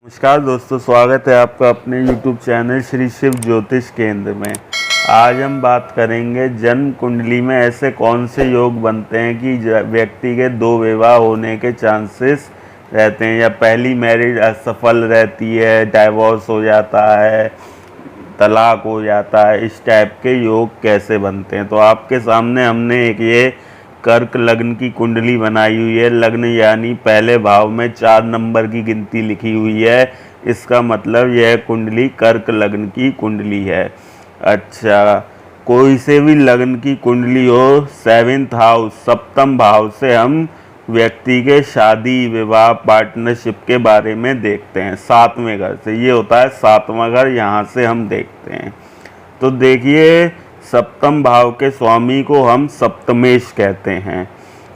नमस्कार दोस्तों, स्वागत है आपका अपने YouTube चैनल श्री शिव ज्योतिष केंद्र में। आज हम बात करेंगे जन्म कुंडली में ऐसे कौन से योग बनते हैं कि व्यक्ति के दो विवाह होने के चांसेस रहते हैं, या पहली मैरिज असफल रहती है, डाइवोर्स हो जाता है, तलाक हो जाता है। इस टाइप के योग कैसे बनते हैं, तो आपके सामने हमने एक ये कर्क लग्न की कुंडली बनाई हुई है। लग्न यानी पहले भाव में 4 नंबर की गिनती लिखी हुई है। इसका मतलब यह कुंडली कर्क लग्न की कुंडली है। अच्छा, कोई से भी लग्न की कुंडली हो, 7th हाउस सप्तम भाव से हम व्यक्ति के शादी विवाह पार्टनरशिप के बारे में देखते हैं। 7वें घर से, ये होता है 7वां घर, यहाँ से हम देखते हैं। तो देखिए, सप्तम भाव के स्वामी को हम सप्तमेश कहते हैं।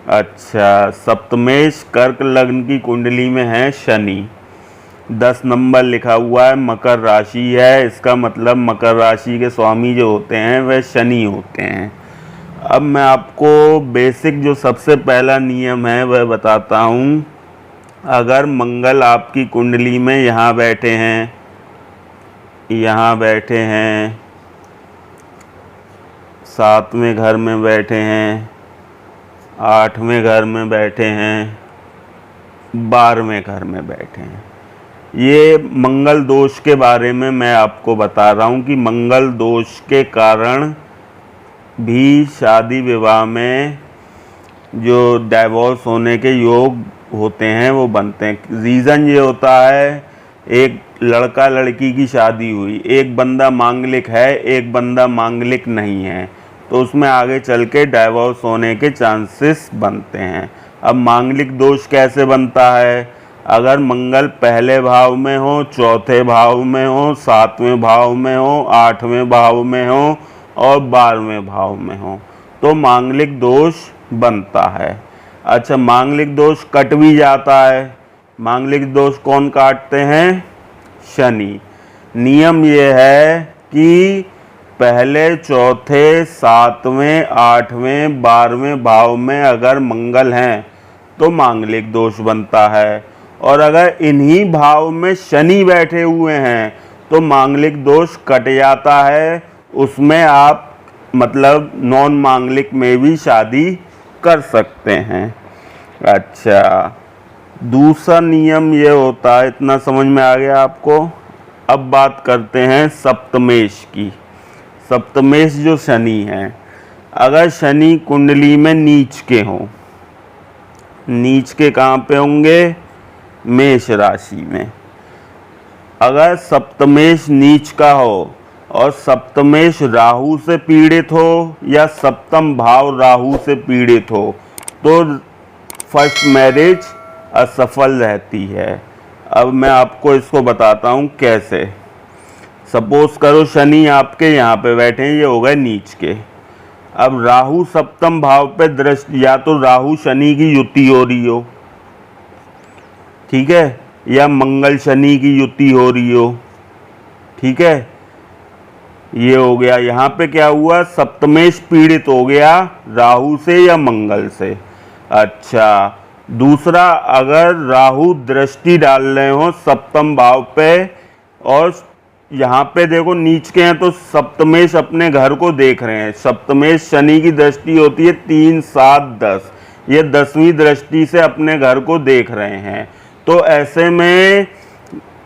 अच्छा, सप्तमेश कर्क लग्न की कुंडली में है शनि। 10 नंबर लिखा हुआ है, मकर राशि है। इसका मतलब मकर राशि के स्वामी जो होते हैं वह शनि होते हैं। अब मैं आपको बेसिक जो सबसे पहला नियम है वह बताता हूँ। अगर मंगल आपकी कुंडली में यहाँ बैठे हैं, यहाँ बैठे हैं, 7वें घर में बैठे हैं, 8वें घर में बैठे हैं, 12वें घर में बैठे हैं, ये मंगल दोष के बारे में मैं आपको बता रहा हूँ कि मंगल दोष के कारण भी शादी विवाह में जो डाइवोर्स होने के योग होते हैं वो बनते हैं। रीज़न ये होता है, एक लड़का लड़की की शादी हुई, एक बंदा मांगलिक है, एक बंदा मांगलिक नहीं है, तो उसमें आगे चल के डाइवोर्स होने के चांसेस बनते हैं। अब मांगलिक दोष कैसे बनता है? अगर मंगल पहले भाव में हो, चौथे भाव में हो, 7वें भाव में हो, 8वें भाव में हो और 12वें भाव में हो, तो मांगलिक दोष बनता है। अच्छा, मांगलिक दोष कट भी जाता है। मांगलिक दोष कौन काटते हैं? शनि। नियम ये है कि पहले, चौथे, 7वें, 8वें, 12वें भाव में अगर मंगल हैं तो मांगलिक दोष बनता है, और अगर इन्हीं भाव में शनि बैठे हुए हैं तो मांगलिक दोष कट जाता है। उसमें आप मतलब नॉन मांगलिक में भी शादी कर सकते हैं। अच्छा, दूसरा नियम ये होता है, इतना समझ में आ गया आपको। अब बात करते हैं सप्तमेश की। सप्तमेश जो शनि है, अगर शनि कुंडली में नीच के हों, नीच के कहाँ पे होंगे? मेष राशि में। अगर सप्तमेश नीच का हो और सप्तमेश राहु से पीड़ित हो या सप्तम भाव राहु से पीड़ित हो तो फर्स्ट मैरिज असफल रहती है। अब मैं आपको इसको बताता हूँ कैसे। सपोज करो शनि आपके यहाँ पे बैठे हैं, ये हो गए नीच के। अब राहु सप्तम भाव पे दृष्टि, या तो राहु शनि की युति हो रही हो, ठीक है, या मंगल शनि की युति हो रही हो, ठीक है, ये हो गया। यहाँ पे क्या हुआ? सप्तमेश पीड़ित हो गया राहु से या मंगल से। अच्छा, दूसरा, अगर राहु दृष्टि डाल रहे हो सप्तम भाव पे, और यहाँ पे देखो नीच के हैं तो सप्तमेश अपने घर को देख रहे हैं। सप्तमेश शनि की दृष्टि होती है 3, 7, 10, ये 10वीं दृष्टि से अपने घर को देख रहे हैं। तो ऐसे में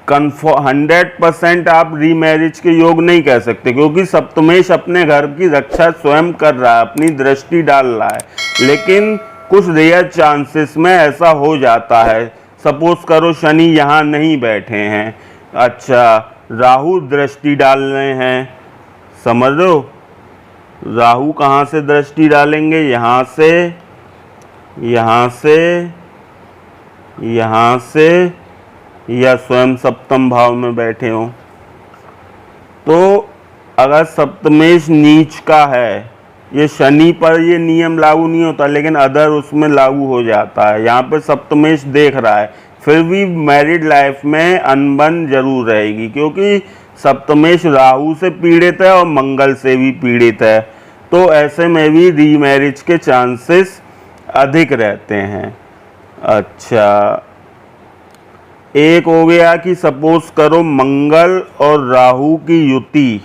100% आप रीमैरिज के योग नहीं कह सकते, क्योंकि सप्तमेश अपने घर की रक्षा स्वयं कर रहा है, अपनी दृष्टि डाल रहा है। लेकिन कुछ रेयर चांसेस में ऐसा हो जाता है। सपोज करो शनि यहाँ नहीं बैठे हैं, अच्छा, राहु दृष्टि डाल रहे हैं, समझ लो। राहु कहाँ से दृष्टि डालेंगे? यहाँ से, यहाँ से, यहाँ से, या स्वयं सप्तम भाव में बैठे हो। तो अगर सप्तमेश नीच का है, ये शनि पर ये नियम लागू नहीं होता, लेकिन अदर उसमें लागू हो जाता है। यहाँ पे सप्तमेश देख रहा है, फिर भी मैरिड लाइफ में अनबन जरूर रहेगी, क्योंकि सप्तमेश राहु से पीड़ित है और मंगल से भी पीड़ित है। तो ऐसे में भी रीमैरिज के चांसेस अधिक रहते हैं। अच्छा, एक हो गया कि सपोज करो मंगल और राहु की युति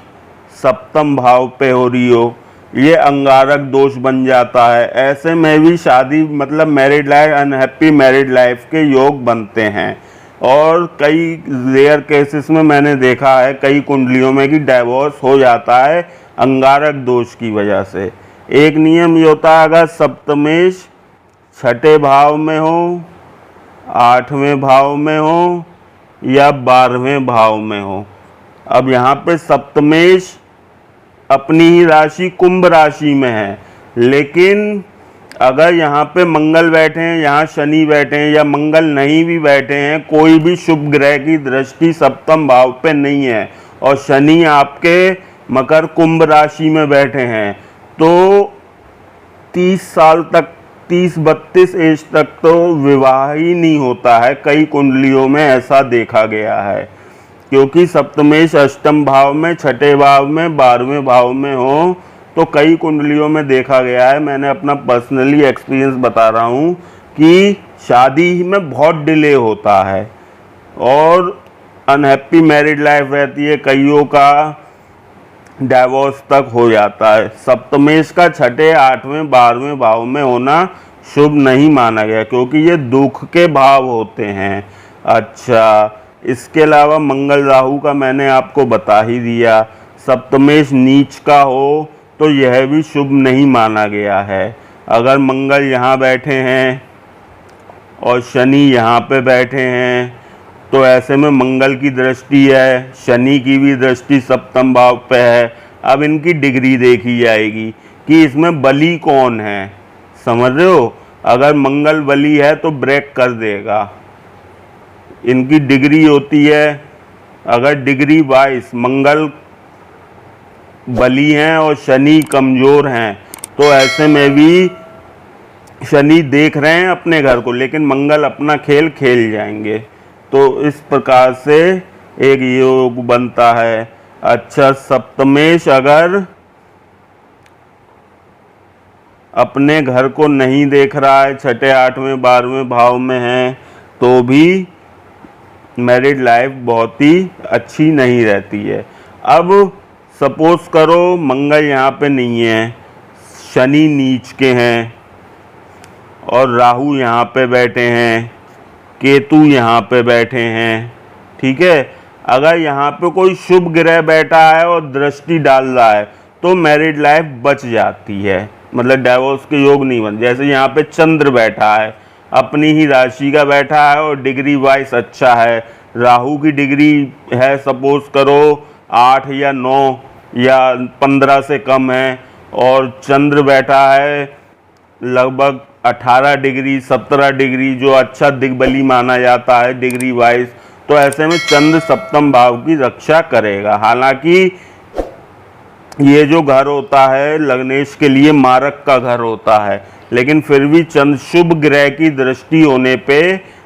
सप्तम भाव पे हो रही हो, ये अंगारक दोष बन जाता है। ऐसे में भी शादी मतलब married life, unhappy married life के योग बनते हैं। और कई रेयर केसेस में मैंने देखा है कई कुंडलियों में कि डाइवोर्स हो जाता है अंगारक दोष की वजह से। एक नियम ये होता है, अगर सप्तमेश छठे भाव में हो, आठवें भाव में हो या 12वें भाव में हो। अब यहाँ पे सप्तमेश अपनी ही राशि कुंभ राशि में है, लेकिन अगर यहाँ पे मंगल बैठे हैं, यहाँ शनि बैठे हैं या मंगल नहीं भी बैठे हैं, कोई भी शुभ ग्रह की दृष्टि सप्तम भाव पे नहीं है और शनि आपके मकर कुंभ राशि में बैठे हैं, तो 30 साल तक 30-32 एज तक तो विवाह ही नहीं होता है। कई कुंडलियों में ऐसा देखा गया है, क्योंकि सप्तमेश अष्टम भाव में, छठे भाव में, 12वें भाव में हो तो कई कुंडलियों में देखा गया है। मैंने अपना पर्सनली एक्सपीरियंस बता रहा हूँ कि शादी में बहुत डिले होता है और अनहैप्पी मैरिड लाइफ रहती है, कईयों का डाइवोर्स तक हो जाता है। सप्तमेश का छठे, 8वें, 12वें भाव में होना शुभ नहीं माना गया, क्योंकि ये दुख के भाव होते हैं। अच्छा, इसके अलावा मंगल राहु का मैंने आपको बता ही दिया। सप्तमेश नीच का हो तो यह भी शुभ नहीं माना गया है। अगर मंगल यहाँ बैठे हैं और शनि यहाँ पे बैठे हैं तो ऐसे में मंगल की दृष्टि है, शनि की भी दृष्टि सप्तम भाव पे है। अब इनकी डिग्री देखी जाएगी कि इसमें बली कौन है, समझ रहे हो। अगर मंगल बली है तो ब्रेक कर देगा। इनकी डिग्री होती है, अगर डिग्री वाइज मंगल बली हैं और शनि कमज़ोर हैं तो ऐसे में भी शनि देख रहे हैं अपने घर को, लेकिन मंगल अपना खेल खेल जाएंगे। तो इस प्रकार से एक योग बनता है। अच्छा, सप्तमेश अगर अपने घर को नहीं देख रहा है, छठे, 8वें, 12वें भाव में है, तो भी मैरिड लाइफ बहुत ही अच्छी नहीं रहती है। अब सपोज करो मंगल यहाँ पे नहीं है, शनि नीच के हैं और राहु यहाँ पे बैठे हैं, केतु यहाँ पे बैठे हैं, ठीक है। अगर यहाँ पे कोई शुभ ग्रह बैठा है और दृष्टि डाल रहा है तो मैरिड लाइफ बच जाती है, मतलब डाइवोर्स के योग नहीं बन। जैसे यहाँ पे चंद्र बैठा है, अपनी ही राशि का बैठा है और डिग्री वाइज अच्छा है। राहु की डिग्री है सपोज करो 8 या 9 या 15 से कम है, और चंद्र बैठा है लगभग 18 डिग्री 17 डिग्री, जो अच्छा दिग्बली माना जाता है डिग्री वाइज। तो ऐसे में चंद्र सप्तम भाव की रक्षा करेगा। हालांकि ये जो घर होता है लग्नेश के लिए मारक का घर होता है, लेकिन फिर भी चंद्र शुभ ग्रह की दृष्टि होने पे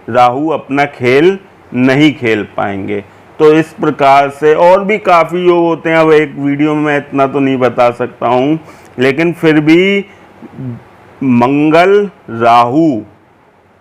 राहु अपना खेल नहीं खेल पाएंगे। तो इस प्रकार से और भी काफ़ी योग होते हैं। अब एक वीडियो में मैं इतना तो नहीं बता सकता हूँ, लेकिन फिर भी मंगल राहु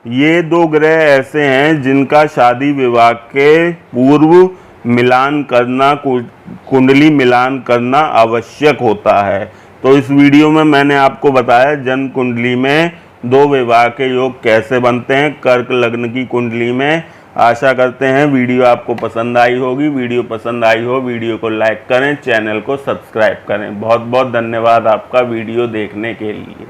ये 2 ग्रह ऐसे हैं जिनका शादी विवाह के पूर्व मिलान करना, कुंडली मिलान करना आवश्यक होता है। तो इस वीडियो में मैंने आपको बताया जन्म कुंडली में 2 विवाह के योग कैसे बनते हैं कर्क लग्न की कुंडली में। आशा करते हैं वीडियो आपको पसंद आई होगी। वीडियो पसंद आई हो वीडियो को लाइक करें, चैनल को सब्सक्राइब करें। बहुत बहुत धन्यवाद आपका वीडियो देखने के लिए।